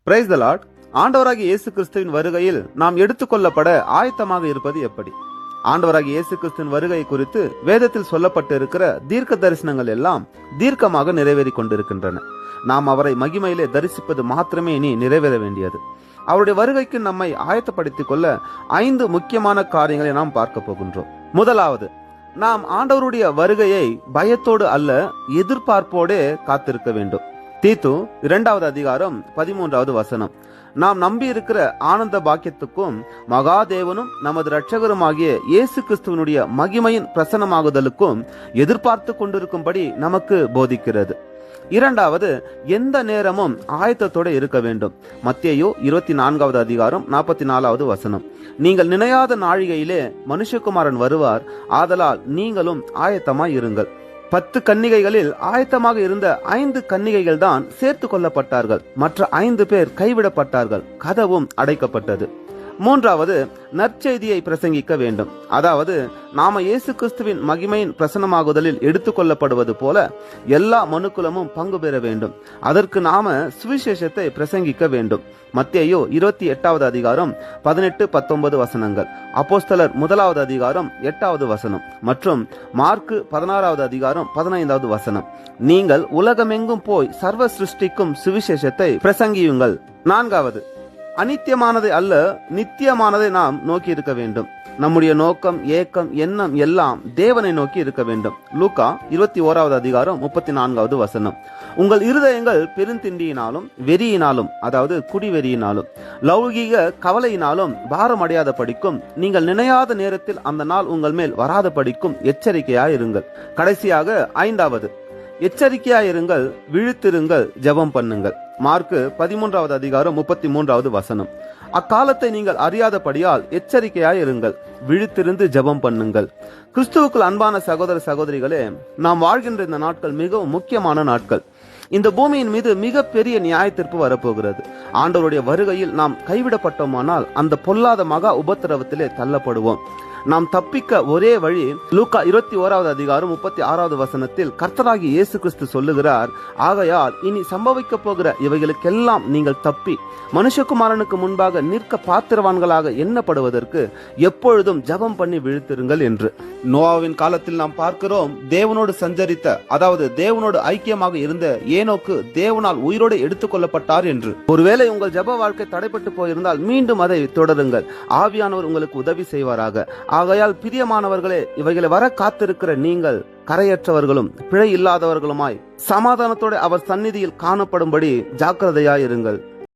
Praise the Lord. ஆண்டவராகிய இயேசு கிறிஸ்துவின் வருகையில் நாம் எடுத்துக்கொள்ளப்பட ஆயத்தமாக இருப்பது எப்படி? ஆண்டவராகிய இயேசு கிறிஸ்துவின் வருகை குறித்து வேதத்தில் சொல்லப்பட்டு இருக்கிற தீர்க்க தரிசனங்கள் எல்லாம் தீர்க்கமாக நிறைவேறி கொண்டிருக்கின்றன. நாம் அவரை மகிமையிலே தரிசிப்பது மாத்திரமே இனி நிறைவேற வேண்டியது. அவருடைய வருகைக்கு நம்மை ஆயத்தப்படுத்திக் கொள்ள 5 முக்கியமான காரியங்களை நாம் பார்க்க போகின்றோம். முதலாவது, நாம் ஆண்டவருடைய வருகையை பயத்தோடு அல்ல, எதிர்பார்ப்போடே காத்திருக்க வேண்டும். தீத்து 2வது அதிகாரம் 13வது வசனம். நாம் நம்பி இருக்கிற ஆனந்த பாக்கியத்துக்கும் மகாதேவனும் நமது இரட்சகருமாகிய இயேசு கிறிஸ்துவனுடைய மகிமையின் பிரசன்னமாகுதலுக்கும் எதிர்பார்த்து கொண்டிருக்கும்படி நமக்கு போதிக்கிறது. இரண்டாவது, எந்த நேரமும் ஆயத்தத்தோடு இருக்க வேண்டும். மத்தேயு 24வது அதிகாரம் 44வது வசனம். நீங்கள் நினையாத நாழிகையிலே மனுஷகுமாரன் வருவார், ஆதலால் நீங்களும் ஆயத்தமாய் இருங்கள். 10 கன்னிகைகளில் ஆயத்தமாக இருந்த 5 கன்னிகைகள் தான் சேர்த்து கொள்ளப்பட்டார்கள். மற்ற 5 பேர் கைவிடப்பட்டார்கள். கதவும் அடைக்கப்பட்டது. மூன்றாவது, நற்செய்தியை பிரசங்கிக்க வேண்டும். அதாவது நாம இயேசு கிறிஸ்துவின் மகிமையின் பிரசன்னமாகுதலில் எடுத்துக்கொள்ளப்படுவது போல எல்லா மனுக்குலமும் பங்கு பெற வேண்டும். அதற்கு நாம சுவிசேஷத்தை பிரசங்கிக்க வேண்டும். மத்தேயு 28வது அதிகாரம் 18-19 வசனங்கள், அப்போஸ்தலர் 1வது அதிகாரம் 8வது வசனம் மற்றும் மார்க்கு 16வது அதிகாரம் 15வது வசனம். நீங்கள் உலகமெங்கும் போய் சர்வ சிருஷ்டிக்கும் சுவிசேஷத்தை பிரசங்கியுங்கள். நான்காவது, அநித்தியமானதை அல்ல, நித்தியமானதை நாம் நோக்கி இருக்க வேண்டும். நம்முடைய நோக்கம், ஏக்கம், எண்ணம் எல்லாம் தேவனை நோக்கி இருக்க வேண்டும். லூக்கா 21வது அதிகாரம் 34வது வசனம். உங்கள் இருதயங்கள் பெருந்திண்டியினாலும் வெறியினாலும், அதாவது குடிவெறியினாலும் லௌகீக கவலையினாலும் பாரம் அடையாத படிக்கும், நீங்கள் நினையாத நேரத்தில் அந்த நாள் உங்கள் மேல் வராத படிக்கும் எச்சரிக்கையாயிருங்கள். கடைசியாக 5வது, எச்சரிக்கையாயிருங்கள், விழித்திருங்கள், ஜெபம் பண்ணுங்கள். மார்க்கு 13வது அதிகாரம் 33வது வசனம். அக்காலத்தை நீங்கள் அறியாதபடியால் எச்சரிக்கையாயிருங்கள், விழித்திருந்து ஜெபம் பண்ணுங்கள். கிறிஸ்துவுக்குள் அன்பான சகோதர சகோதரிகளே, நாம் வாழ்கின்ற இந்த நாட்கள் மிகவும் முக்கியமான நாட்கள். இந்த பூமியின் மீது மிக பெரிய நியாய தீர்ப்பு வரப்போகிறது. ஆண்டவருடைய வருகையில் நாம் கைவிடப்பட்டோமானால் அந்த பொல்லாத மகா உபத்திரவத்திலே தள்ளப்படுவோம். நாம் தப்பிக்க ஒரே வழி, லூக்கா 21வது அதிகாரம் 36வது வசனத்தில் கர்த்தராகிய இயேசு கிறிஸ்து சொல்லுகிறார், ஆகையால் இனி சம்பவிக்க போகிற இவைகளுக்கெல்லாம் நீங்கள் தப்பி மனுஷகுமாரனுக்கு முன்பாக நிற்க பாத்திரவான்களாக எண்ணப்படுவதற்கு எப்பொழுதும் ஜெபம் பண்ணி விழித்திருங்கள் என்று. நோவாவின் காலத்தில் நாம் பார்க்கிறோம், தேவனோடு சஞ்சரித்த, அதாவது தேவனோடு ஐக்கியமாக இருந்த ஏனோக்கு தேவனால் உயிரோடு எடுத்துக் கொள்ளப்பட்டார் என்று. ஒருவேளை உங்கள் ஜெப வாழ்க்கை தடைப்பட்டு போயிருந்தால் மீண்டும் அதை தொடருங்கள். ஆவியானவர் உங்களுக்கு உதவி செய்வாராக. ஆகையால் பிரியமானவர்களே, இவைகளை வர காத்திருக்கிற நீங்கள் கரையற்றவர்களும் பிழை இல்லாதவர்களுமாய் சமாதானத்தோடு அவர் சந்நிதியில் காணப்படும்படி ஜாக்கிரதையாயிருங்கள்.